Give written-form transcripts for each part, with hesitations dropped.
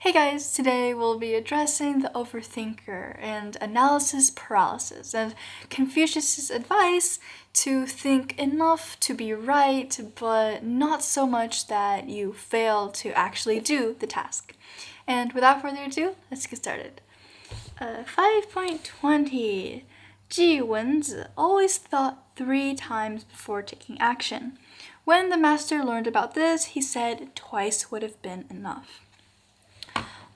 Hey guys, today we'll be addressing the overthinker and analysis paralysis and Confucius's advice to think enough to be right, but not so much that you fail to actually do the task. And without further ado, let's get started. 5.20 Ji Wenzi always thought 3 times before taking action. When the master learned about this, he said twice would have been enough.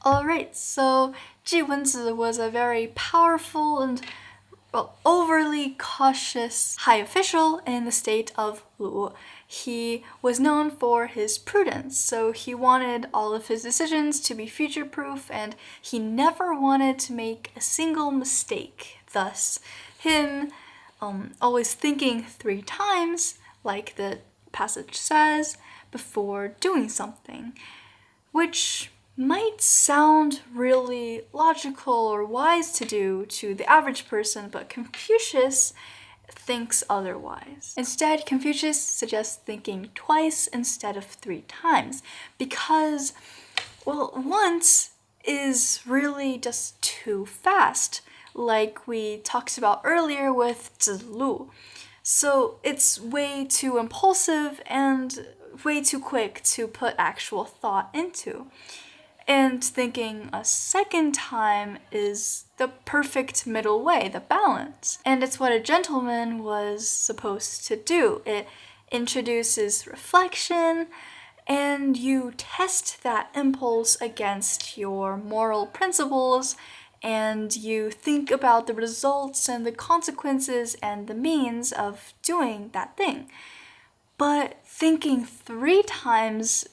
Alright, so Ji Wenzi was a very powerful and overly cautious high official in the state of Lu. He was known for his prudence, so he wanted all of his decisions to be future-proof and he never wanted to make a single mistake. Thus, him always thinking 3 times, like the passage says, before doing something, which might sound really logical or wise to do to the average person, but Confucius thinks otherwise. Instead, Confucius suggests thinking twice instead of 3 times because, once is really just too fast, like we talked about earlier with Zilu. So it's way too impulsive and way too quick to put actual thought into. And thinking a second time is the perfect middle way, the balance. And it's what a gentleman was supposed to do. It introduces reflection, and you test that impulse against your moral principles, and you think about the results and the consequences and the means of doing that thing. But thinking 3 times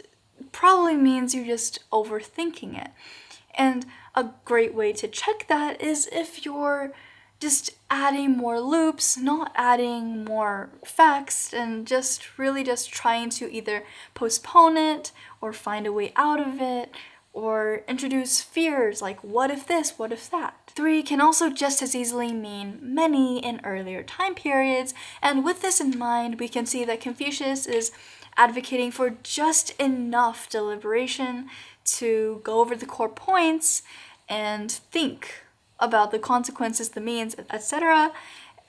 probably means you're just overthinking it. And a great way to check that is if you're just adding more loops, not adding more facts, and just really just trying to either postpone it or find a way out of it or introduce fears like what if this, what if that. 3 can also just as easily mean many in earlier time periods, and with this in mind, we can see that Confucius is advocating for just enough deliberation to go over the core points and think about the consequences, the means, etc.,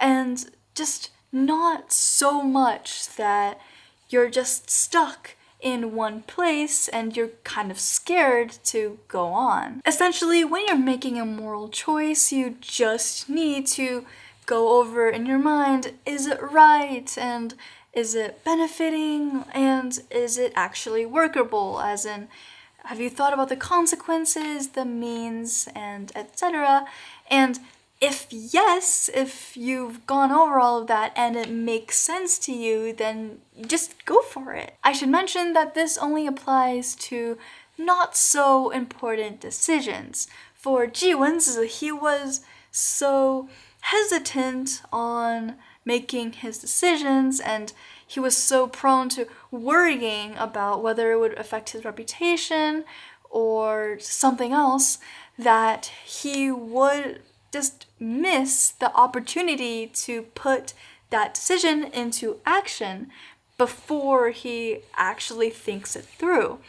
and just not so much that you're just stuck in one place and you're kind of scared to go on. Essentially, when you're making a moral choice, you just need to go over in your mind, is it right, and is it benefiting, and is it actually workable? As in, have you thought about the consequences, the means, and etc.? And if yes, if you've gone over all of that and it makes sense to you, then just go for it. I should mention that this only applies to not so important decisions. For Ji Wenzi, he was so hesitant on making his decisions, and he was so prone to worrying about whether it would affect his reputation or something else that he would just miss the opportunity to put that decision into action before he actually thinks it through.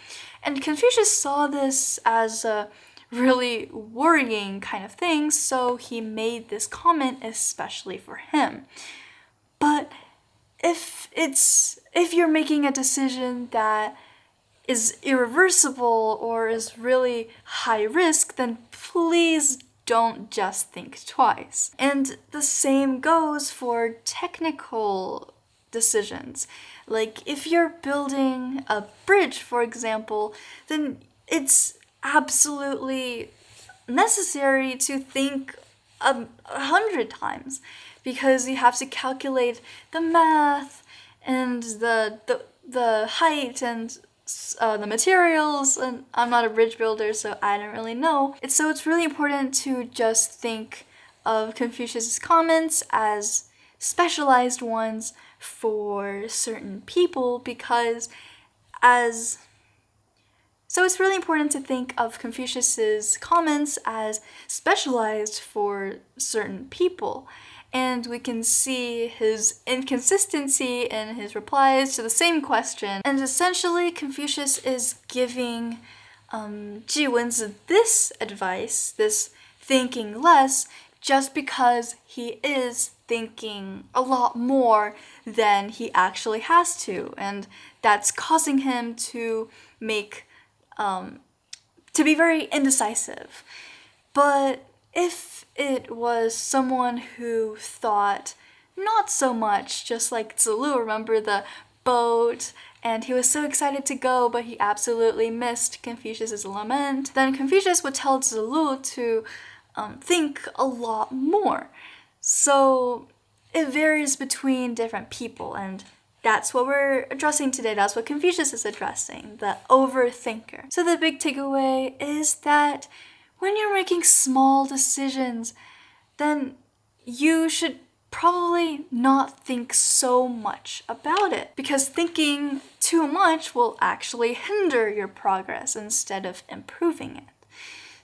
And Confucius saw this as a really worrying kind of thing, so he made this comment especially for him. But if you're making a decision that is irreversible or is really high risk, then please don't just think twice. And the same goes for technical decisions. Like if you're building a bridge, for example, then it's absolutely necessary to think 100 times because you have to calculate the math and the height and the materials, and I'm not a bridge builder, so I don't really know. So it's really important to just think of Confucius's comments as specialized ones for certain people So it's really important to think of Confucius's comments as specialized for certain people. And we can see his inconsistency in his replies to the same question. And essentially, Confucius is giving Ji Wenzi this advice, this thinking less, just because he is thinking a lot more than he actually has to, and that's causing him to be very indecisive. But if it was someone who thought not so much, just like Zilu, remember the boat, and he was so excited to go, but he absolutely missed Confucius's lament, then Confucius would tell Zilu to think a lot more. So it varies between different people, and that's what we're addressing today. That's what Confucius is addressing, the overthinker. So the big takeaway is that when you're making small decisions, then you should probably not think so much about it, because thinking too much will actually hinder your progress instead of improving it.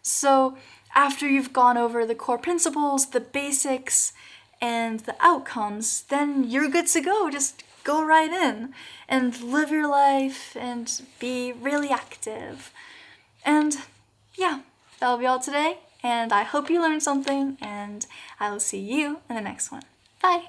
So after you've gone over the core principles, the basics, and the outcomes, then you're good to go. Just go right in and live your life and be really active. And yeah, that'll be all today. And I hope you learned something, and I will see you in the next one. Bye!